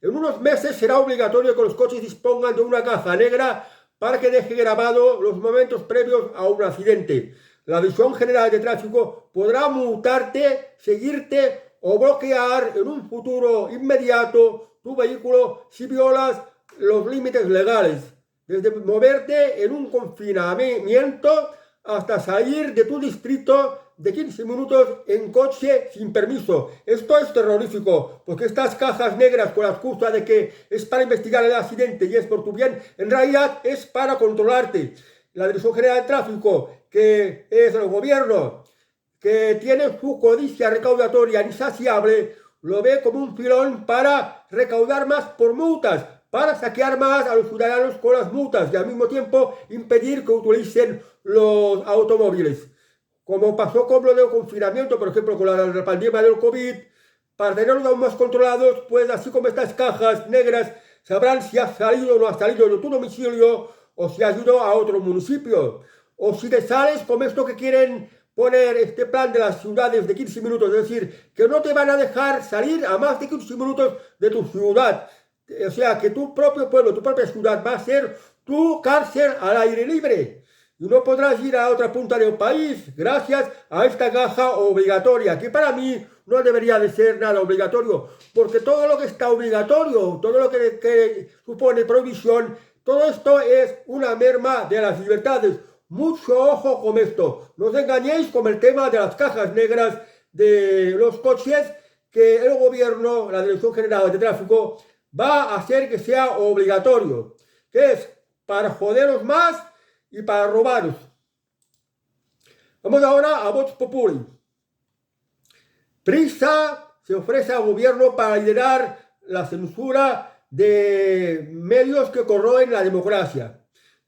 [SPEAKER 1] En unos meses será obligatorio que los coches dispongan de una caja negra para que deje grabado los momentos previos a un accidente. La Dirección General de Tráfico podrá multarte, seguirte o bloquear en un futuro inmediato tu vehículo si violas los límites legales, desde moverte en un confinamiento hasta salir de tu distrito de 15 minutos en coche sin permiso. Esto es terrorífico, porque estas cajas negras con la excusa de que es para investigar el accidente y es por tu bien, en realidad es para controlarte. La Dirección General de Tráfico, que es el gobierno, que tiene su codicia recaudatoria insaciable, lo ve como un filón para recaudar más por multas, para saquear más a los ciudadanos con las multas y al mismo tiempo impedir que utilicen los automóviles. Como pasó con lo del confinamiento, por ejemplo, con la pandemia del COVID, para tenerlos aún más controlados, pues así como estas cajas negras sabrán si has salido o no has salido de tu domicilio o si has ido a otro municipio. O si te sales como esto que quieren poner este plan de las ciudades de 15 minutos, es decir, que no te van a dejar salir a más de 15 minutos de tu ciudad. O sea, que tu propio pueblo, tu propia ciudad va a ser tu cárcel al aire libre. Y no podrás ir a otra punta del país gracias a esta caja obligatoria, que para mí no debería de ser nada obligatorio, porque todo lo que está obligatorio, todo lo que supone prohibición, todo esto es una merma de las libertades. Mucho ojo con esto. No os engañéis con el tema de las cajas negras de los coches, que el gobierno, la Dirección General de Tráfico, va a hacer que sea obligatorio, que es para joderos más y para robaros. Vamos ahora a Vox Populi. Prisa se ofrece al gobierno para liderar la censura de medios que corroen la democracia.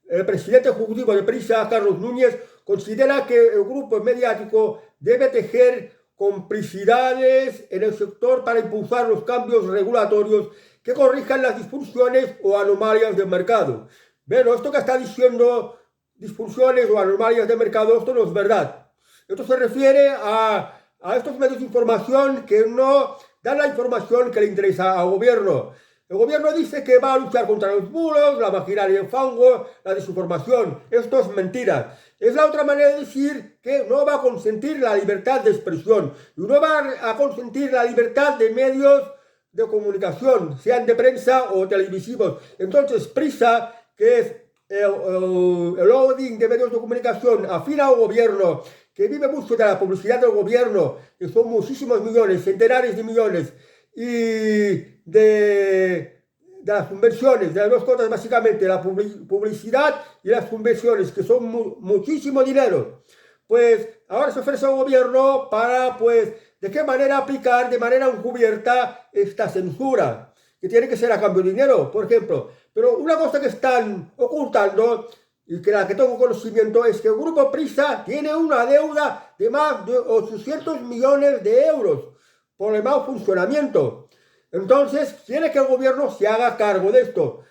[SPEAKER 1] El presidente ejecutivo de Prisa, Carlos Núñez, considera que el grupo mediático debe tejer complicidades en el sector para impulsar los cambios regulatorios que corrijan las disfunciones o anomalias del mercado. Bueno, esto que está diciendo disfunciones o anomalias de mercado, esto no es verdad. Esto se refiere a a estos medios de información que no dan la información que le interesa al gobierno. El gobierno dice que va a luchar contra los bulos, la maquinaria de fango, la desinformación. Esto es mentira. Es la otra manera de decir que no va a consentir la libertad de expresión y no va a consentir la libertad de medios de comunicación, sean de prensa o televisivos. Entonces, Prisa, que es el holding de medios de comunicación afín al gobierno, que vive mucho de la publicidad del gobierno, que son muchísimos millones, centenares de millones, y de las subvenciones, de las dos cosas básicamente, la publicidad y las subvenciones, que son muchísimo dinero. Pues ahora se ofrece al gobierno para, pues, de qué manera aplicar de manera encubierta esta censura, que tiene que ser a cambio de dinero, por ejemplo. Pero una cosa que están ocultando y que la que tengo conocimiento es que el Grupo Prisa tiene una deuda de más de 800 millones de euros por el mal funcionamiento. Entonces, quiere que el gobierno se haga cargo de esto.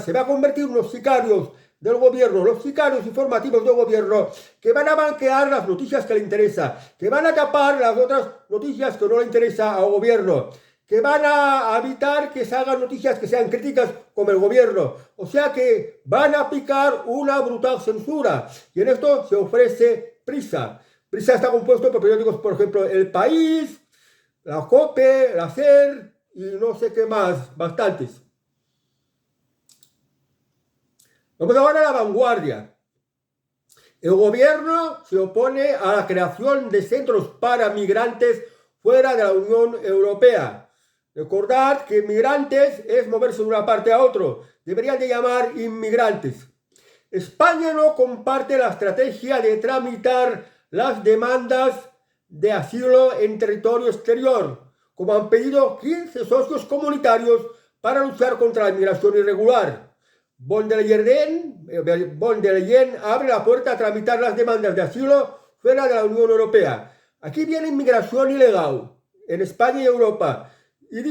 [SPEAKER 1] Se va a convertir en los sicarios del gobierno, los sicarios informativos del gobierno, que van a banquear las noticias que le interesa, que van a tapar las otras noticias que no le interesa al gobierno, que van a evitar que se hagan noticias que sean críticas como el gobierno. O sea que van a aplicar una brutal censura. Y en esto se ofrece Prisa. Prisa está compuesto por periódicos, por ejemplo, El País, la COPE, la SER y no sé qué más, bastantes. Vamos ahora a La Vanguardia. El gobierno se opone a la creación de centros para migrantes fuera de la Unión Europea. Recordad que migrantes es moverse de una parte a otra. Deberían de llamar inmigrantes. España no comparte la estrategia de tramitar las demandas de asilo en territorio exterior, como han pedido 15 socios comunitarios para luchar contra la inmigración irregular. Von der Leyen abre la puerta a tramitar las demandas de asilo fuera de la Unión Europea. Aquí viene inmigración ilegal en España y Europa. Y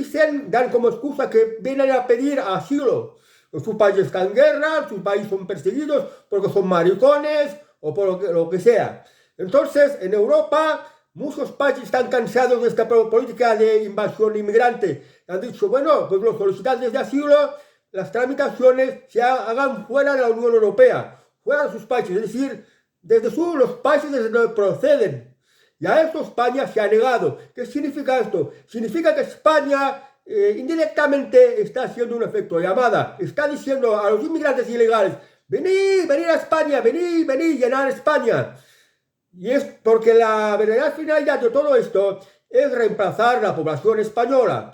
[SPEAKER 1] dan como excusa que vienen a pedir asilo. Su país está en guerra, su país son perseguidos porque son maricones o por lo que sea. Entonces, en Europa, muchos países están cansados de esta política de invasión inmigrante. Han dicho, bueno, pues los solicitantes de asilo, las tramitaciones se hagan fuera de la Unión Europea, fuera de sus países, es decir, desde los países desde donde proceden. Y a esto España se ha negado. ¿Qué significa esto? Significa que España indirectamente está haciendo un efecto llamada. Está diciendo a los inmigrantes ilegales, venid a España, venid, llenar España. Y es porque la verdadera finalidad de todo esto es reemplazar la población española.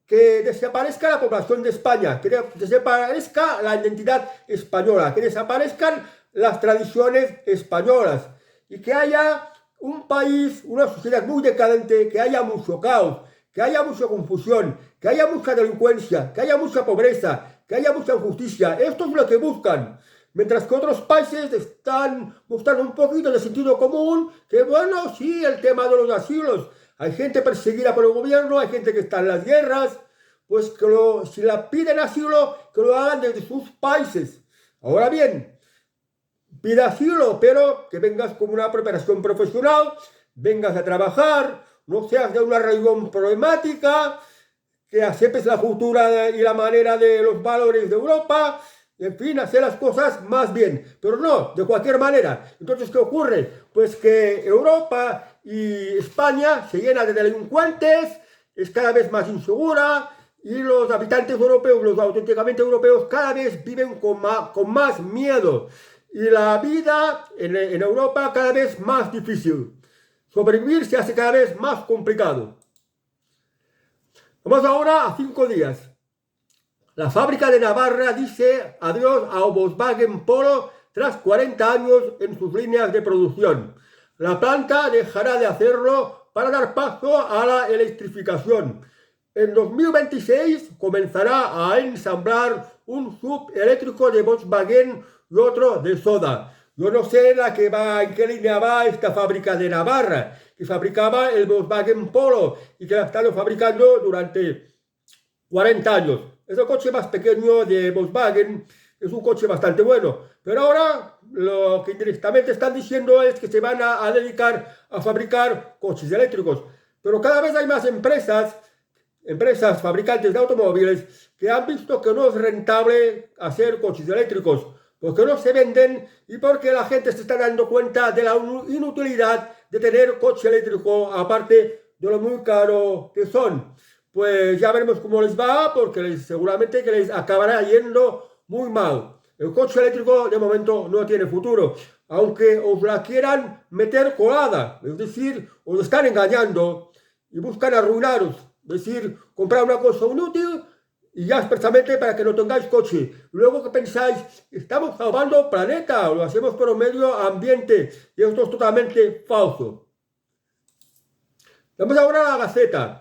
[SPEAKER 1] Que desaparezca la población de España, que desaparezca la identidad española, que desaparezcan las tradiciones españolas y que haya un país, una sociedad muy decadente, que haya mucho caos, que haya mucha confusión, que haya mucha delincuencia, que haya mucha pobreza, que haya mucha injusticia. Esto es lo que buscan. Mientras que otros países están buscando un poquito de sentido común, que bueno, sí, el tema de los asilos. Hay gente perseguida por el gobierno, hay gente que está en las guerras, pues que si la piden asilo, que lo hagan desde sus países. Ahora bien, pida asilo, pero que vengas con una preparación profesional, vengas a trabajar, no seas de una región problemática, que aceptes la cultura y la manera de los valores de Europa, en fin, hacer las cosas más bien, pero no de cualquier manera. Entonces, ¿qué ocurre? Pues que Europa y España se llena de delincuentes, es cada vez más insegura y los habitantes europeos, los auténticamente europeos, cada vez viven con más miedo y la vida en Europa cada vez más difícil. Sobrevivir se hace cada vez más complicado. Vamos ahora a 5 días. La fábrica de Navarra dice adiós a Volkswagen Polo tras 40 años en sus líneas de producción. La planta dejará de hacerlo para dar paso a la electrificación. En 2026 comenzará a ensamblar un sub eléctrico de Volkswagen y otro de Škoda. Yo no sé en qué línea va esta fábrica de Navarra, que fabricaba el Volkswagen Polo y que la ha estado fabricando durante 40 años. Es el coche más pequeño de Volkswagen, es un coche bastante bueno. Pero ahora lo que indirectamente están diciendo es que se van a dedicar a fabricar coches eléctricos. Pero cada vez hay más empresas fabricantes de automóviles que han visto que no es rentable hacer coches eléctricos, porque no se venden y porque la gente se está dando cuenta de la inutilidad de tener coche eléctrico, aparte de lo muy caro que son. Pues ya veremos cómo les va, porque seguramente que les acabará yendo muy mal. El coche eléctrico de momento no tiene futuro, aunque os la quieran meter colada, es decir, os están engañando y buscan arruinaros, es decir, comprar una cosa inútil y ya expresamente para que no tengáis coche. Luego que pensáis, estamos salvando el planeta, lo hacemos por el medio ambiente, y esto es totalmente falso. Vamos ahora a la Gaceta.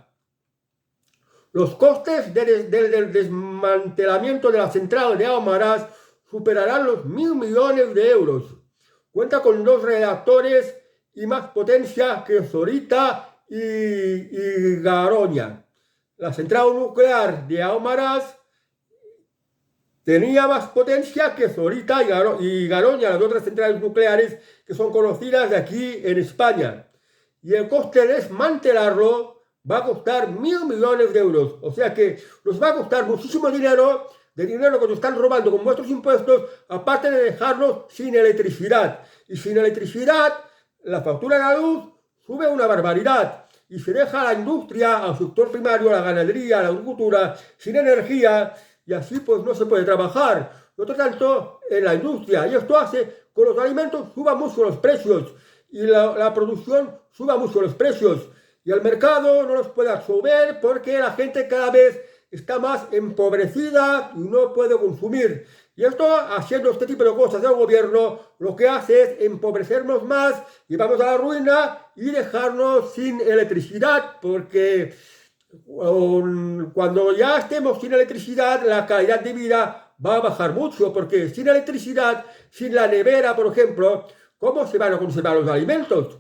[SPEAKER 1] Los costes del desmantelamiento de la central de Almaraz superarán los 1.000 millones de euros. Cuenta con 2 reactores y más potencia que Zorita y Garoña. La central nuclear de Almaraz tenía más potencia que Zorita y Garoña, las otras centrales nucleares que son conocidas de aquí en España. Y el coste de desmantelarlo va a costar 1.000 millones de euros. O sea que nos va a costar muchísimo dinero, de dinero que nos están robando con vuestros impuestos, aparte de dejarnos sin electricidad. Y sin electricidad, la factura de la luz sube una barbaridad. Y se deja a la industria, al sector primario, a la ganadería, a la agricultura, sin energía, y así pues no se puede trabajar. Por lo tanto, en la industria, y esto hace que los alimentos suban mucho los precios, y la producción suba mucho los precios. Y el mercado no los puede absorber porque la gente cada vez está más empobrecida y no puede consumir. Y esto, haciendo este tipo de cosas del gobierno, lo que hace es empobrecernos más y vamos a la ruina y dejarnos sin electricidad, porque cuando ya estemos sin electricidad, la calidad de vida va a bajar mucho, porque sin electricidad, sin la nevera, por ejemplo, ¿cómo se van a conservar los alimentos?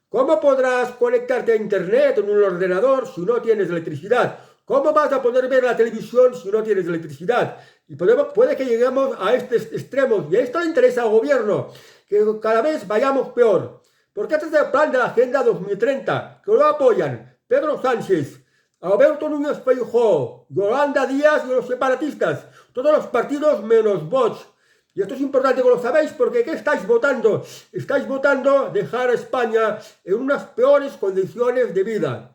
[SPEAKER 1] ¿Cómo podrás conectarte a internet en un ordenador si no tienes electricidad? ¿Cómo vas a poder ver la televisión si no tienes electricidad? Y puede que lleguemos a estos extremos. Y esto le interesa al gobierno, que cada vez vayamos peor. Porque este es el plan de la Agenda 2030, que lo apoyan Pedro Sánchez, Alberto Núñez Feijóo, Yolanda Díaz y los separatistas. Todos los partidos menos Vox. Y esto es importante que lo sabéis, porque ¿qué estáis votando? Estáis votando dejar a España en unas peores condiciones de vida.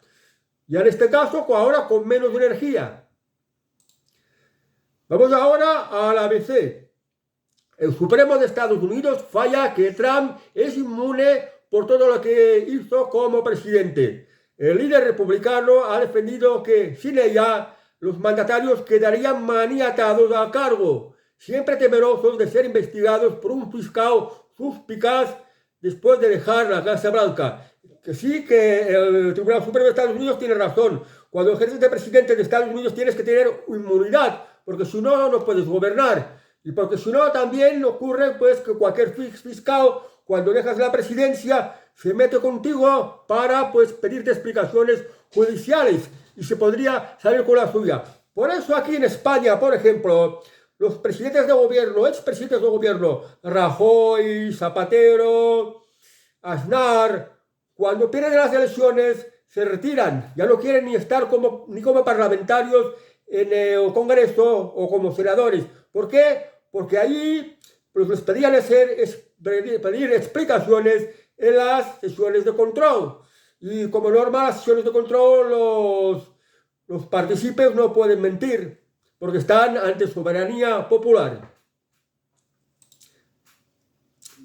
[SPEAKER 1] Y en este caso, ahora con menos energía. Vamos ahora a la ABC. El Supremo de Estados Unidos falla que Trump es inmune por todo lo que hizo como presidente. El líder republicano ha defendido que sin ella los mandatarios quedarían maniatados a cargo, siempre temerosos de ser investigados por un fiscal suspicaz después de dejar la Casa Blanca. Que sí, que el Tribunal Supremo de Estados Unidos tiene razón. Cuando ejerces de presidente de Estados Unidos tienes que tener inmunidad, porque si no, no puedes gobernar. Y porque si no, también ocurre pues que cualquier fiscal, cuando dejas la presidencia, se mete contigo para pues pedirte explicaciones judiciales y se podría salir con la suya. Por eso aquí en España, por ejemplo, los presidentes de gobierno, expresidentes de gobierno, Rajoy, Zapatero, Aznar, cuando pierden las elecciones se retiran, ya no quieren ni estar ni como parlamentarios en el Congreso o como senadores. ¿Por qué? Porque ahí pues, les pedían pedir explicaciones en las sesiones de control. Y como norma, las sesiones de control, los partícipes no pueden mentir, porque están ante soberanía popular.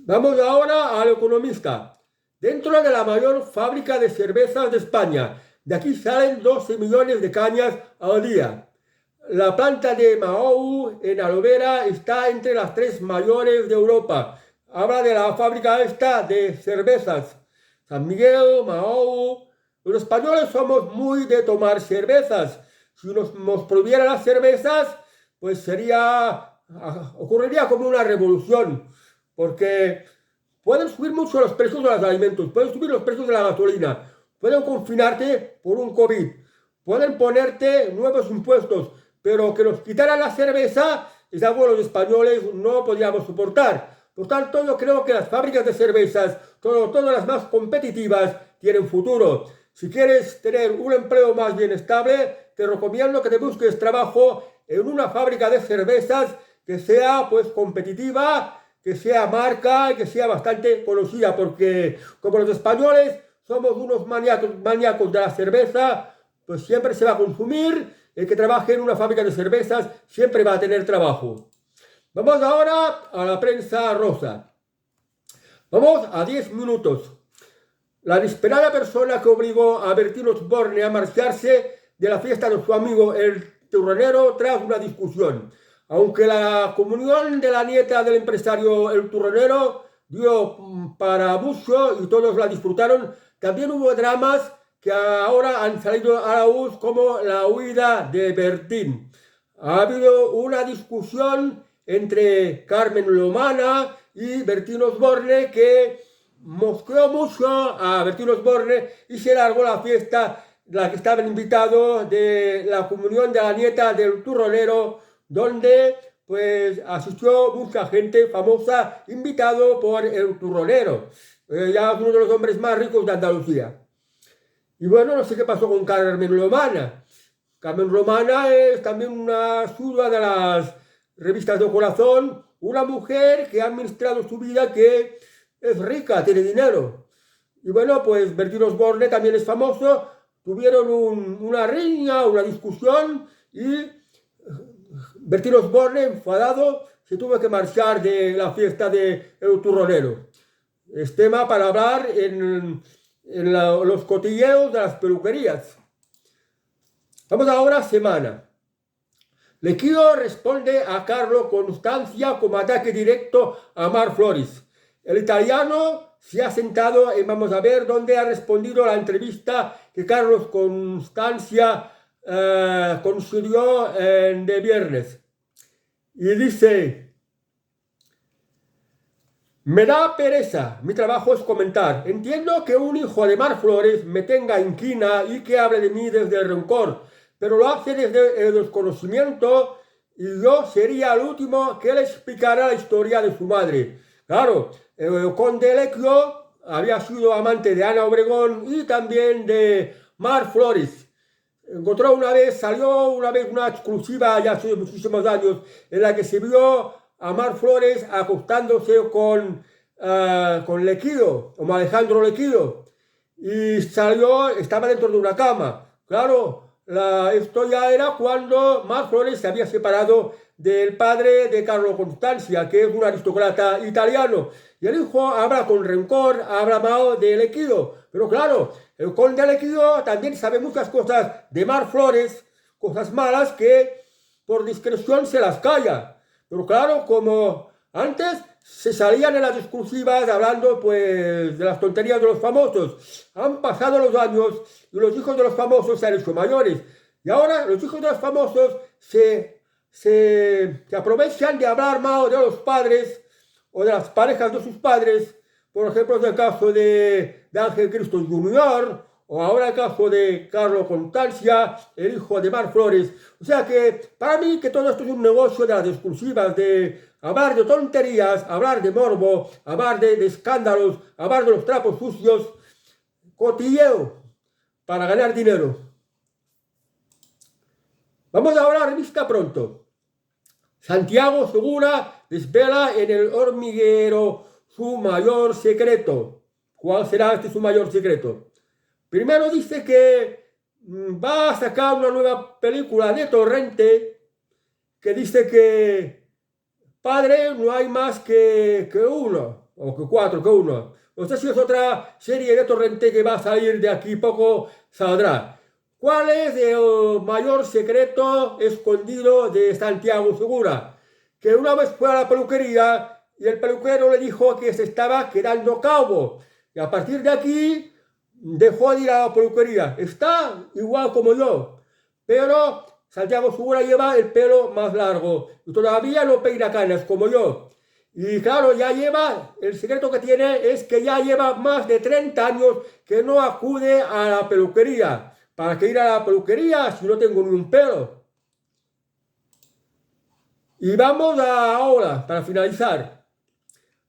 [SPEAKER 1] Vamos ahora al Economista. Dentro de la mayor fábrica de cervezas de España, de aquí salen 12 millones de cañas al día. La planta de Mahou en Alovera está entre las 3 mayores de Europa. Habla de la fábrica esta de cervezas. San Miguel, Mahou. Los españoles somos muy de tomar cervezas. Si nos prohibieran las cervezas, pues ocurriría como una revolución, porque pueden subir mucho los precios de los alimentos, pueden subir los precios de la gasolina, pueden confinarte por un COVID, pueden ponerte nuevos impuestos, pero que nos quitaran la cerveza es algo que los españoles no podíamos soportar. Por tanto, yo creo que las fábricas de cervezas, todas las más competitivas, tienen futuro. Si quieres tener un empleo más bien estable, te recomiendo que te busques trabajo en una fábrica de cervezas que sea pues competitiva, que sea marca y que sea bastante conocida, porque como los españoles somos unos maníacos de la cerveza, pues siempre se va a consumir. El que trabaje en una fábrica de cervezas siempre va a tener trabajo. Vamos ahora a la prensa rosa. Vamos a 10 minutos. La inesperada persona que obligó a Bertín Osborne a marcharse de la fiesta de su amigo el turronero tras una discusión. Aunque la comunión de la nieta del empresario el turronero dio para mucho y todos la disfrutaron, también hubo dramas que ahora han salido a la luz, como la huida de Bertín. Ha habido una discusión entre Carmen Lomana y Bertín Osborne que mosqueó mucho a Bertín Osborne y se largó la fiesta, la que estaban invitados, de la comunión de la nieta del turronero, donde pues asistió mucha gente famosa, invitado por el turronero. Ya es uno de los hombres más ricos de Andalucía. Y bueno, no sé qué pasó con Carmen Lomana. Carmen Lomana es también una asídua de las revistas de corazón, una mujer que ha administrado su vida, que es rica, tiene dinero. Y bueno, pues Bertín Osborne también es famoso, tuvieron una riña, una discusión, y Bertín Osborne, enfadado, se tuvo que marchar de la fiesta de El Turronero. Es tema para hablar en los cotilleos de las peluquerías. Vamos ahora a semana. Lequio responde a Carlo Constancia como ataque directo a Mar Flores. El italiano se ha sentado en vamos a ver dónde ha respondido a la entrevista que Carlos Constancia concedió de viernes. Y dice: me da pereza, mi trabajo es comentar. Entiendo que un hijo de Mar Flores me tenga inquina y que hable de mí desde el rencor, pero lo hace desde el desconocimiento, y yo sería el último que le explicara la historia de su madre. Claro, el conde Lequio había sido amante de Ana Obregón y también de Mar Flores. Salió una vez una exclusiva, ya hace muchísimos años, en la que se vio a Mar Flores acostándose con Lequio, como Alejandro Lequio, y estaba dentro de una cama. Claro, esto ya era cuando Mar Flores se había separado del padre de Carlo Constancia, que es un aristócrata italiano, y el hijo habla con rencor, habla mal de Lequio, pero claro, el conde Lequio también sabe muchas cosas de Mar Flores, cosas malas que por discreción se las calla. Pero claro, como antes se salían en las exclusivas hablando pues de las tonterías de los famosos. Han pasado los años y los hijos de los famosos se han hecho mayores. Y ahora los hijos de los famosos se aprovechan de hablar mal de los padres o de las parejas de sus padres. Por ejemplo, es el caso de Ángel Cristo Jr., o ahora el caso de Carlo Constancia, el hijo de Mar Flores. O sea que para mí que todo esto es un negocio de las exclusivas, de hablar de tonterías, hablar de morbo, hablar de escándalos, hablar de los trapos sucios, cotilleo para ganar dinero. Vamos ahora a la revista Pronto. Santiago Segura desvela en El Hormiguero su mayor secreto. ¿Cuál será su mayor secreto? Primero dice que va a sacar una nueva película de Torrente, que dice que padre no hay más que uno, o que cuatro, que uno. No sé si es otra serie de Torrente que va a salir de aquí poco, saldrá. ¿Cuál es el mayor secreto escondido de Santiago Segura? Que una vez fue a la peluquería y el peluquero le dijo que se estaba quedando calvo. Y a partir de aquí dejó de ir a la peluquería. Está igual como yo, pero Santiago Segura lleva el pelo más largo y todavía no peina canas como yo. Y claro, el secreto que tiene es que ya lleva más de 30 años que no acude a la peluquería. ¿Para qué ir a la peluquería si no tengo ni un pelo? Y vamos ahora, para finalizar.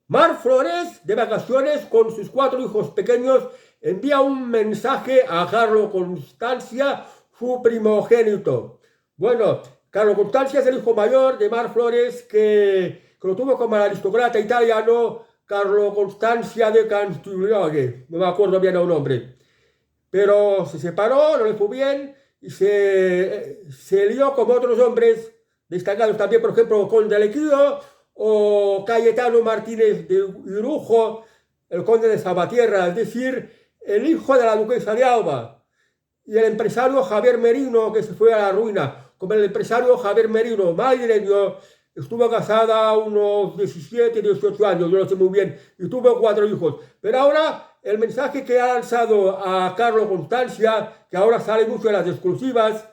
[SPEAKER 1] Mar Flores, de vacaciones con sus 4 hijos pequeños, envía un mensaje a Carlo Constancia, su primogénito. Bueno, Carlo Constancia es el hijo mayor de Mar Flores, que lo tuvo como el aristócrata italiano Carlo Constancia de Castiglione, no me acuerdo bien el nombre. Pero se separó, no le fue bien, y se lió como otros hombres destacados también, por ejemplo, Conde Lequido, o Cayetano Martínez de Irujo, el conde de Salvatierra, es decir, el hijo de la duquesa de Alba, y el empresario Javier Merino, que se fue a la ruina, como el empresario Javier Merino, madrileño, estuvo casada unos 17, 18 años, yo no sé muy bien, y tuvo 4 hijos. Pero ahora el mensaje que ha lanzado a Carlo Constancia, que ahora sale mucho en las exclusivas,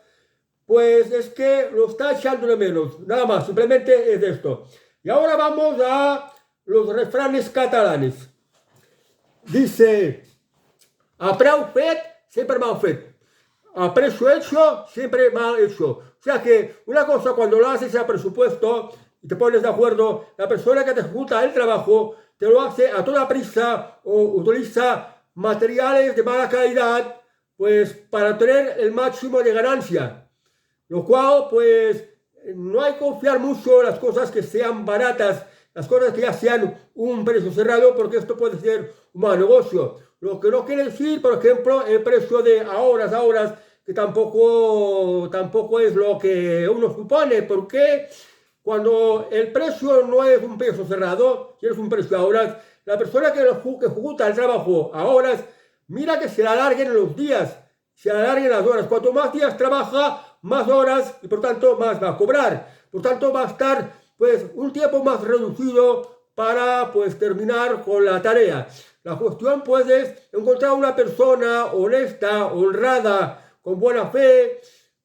[SPEAKER 1] pues es que lo está echando de menos, nada más, simplemente es esto. Y ahora vamos a los refranes catalanes. Dice, a preu fet, siempre mal fet. A precio hecho, siempre mal hecho. O sea que una cosa cuando lo haces a presupuesto y te pones de acuerdo, la persona que te ejecuta el trabajo te lo hace a toda prisa o utiliza materiales de mala calidad, pues para obtener el máximo de ganancia. Lo cual, pues, no hay que confiar mucho en las cosas que sean baratas, las cosas que ya sean un precio cerrado, porque esto puede ser un mal negocio. Lo que no quiere decir, por ejemplo, el precio de a horas, que tampoco es lo que uno supone, porque cuando el precio no es un precio cerrado, si es un precio a horas, la persona que ejecuta el trabajo a horas, mira que se le alarguen los días, se le alarguen las horas. Cuanto más días trabaja, más horas y por tanto más va a cobrar. Por tanto va a estar pues un tiempo más reducido para pues terminar con la tarea. La cuestión pues es encontrar una persona honesta, honrada, con buena fe,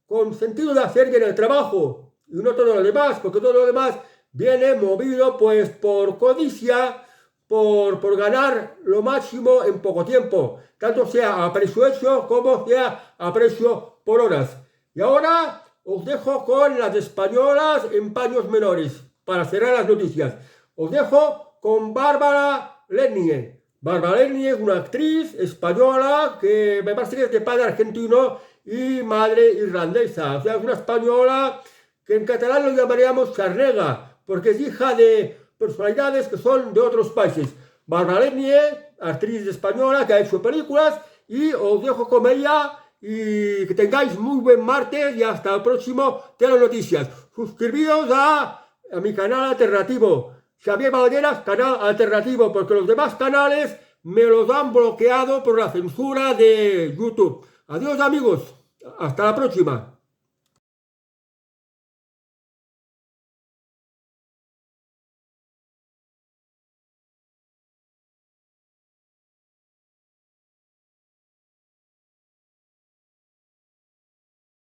[SPEAKER 1] con sentido de hacer bien el trabajo y no todo lo demás, porque todo lo demás viene movido pues por codicia, por ganar lo máximo en poco tiempo, tanto sea a precio hecho como sea a precio por horas. Y ahora os dejo con las españolas en paños menores, para cerrar las noticias. Os dejo con Bárbara Lennie. Bárbara Lennie es una actriz española que me parece que es de padre argentino y madre irlandesa. O sea, es una española que en catalán lo llamaríamos charnega, porque es hija de personalidades que son de otros países. Bárbara Lennie, actriz española que ha hecho películas, y os dejo con ella. Y que tengáis muy buen martes y hasta el próximo Telenoticias. Suscribíos a mi canal alternativo, Xavier Valderas, canal alternativo, porque los demás canales me los han bloqueado por la censura de YouTube. Adiós amigos, hasta la próxima.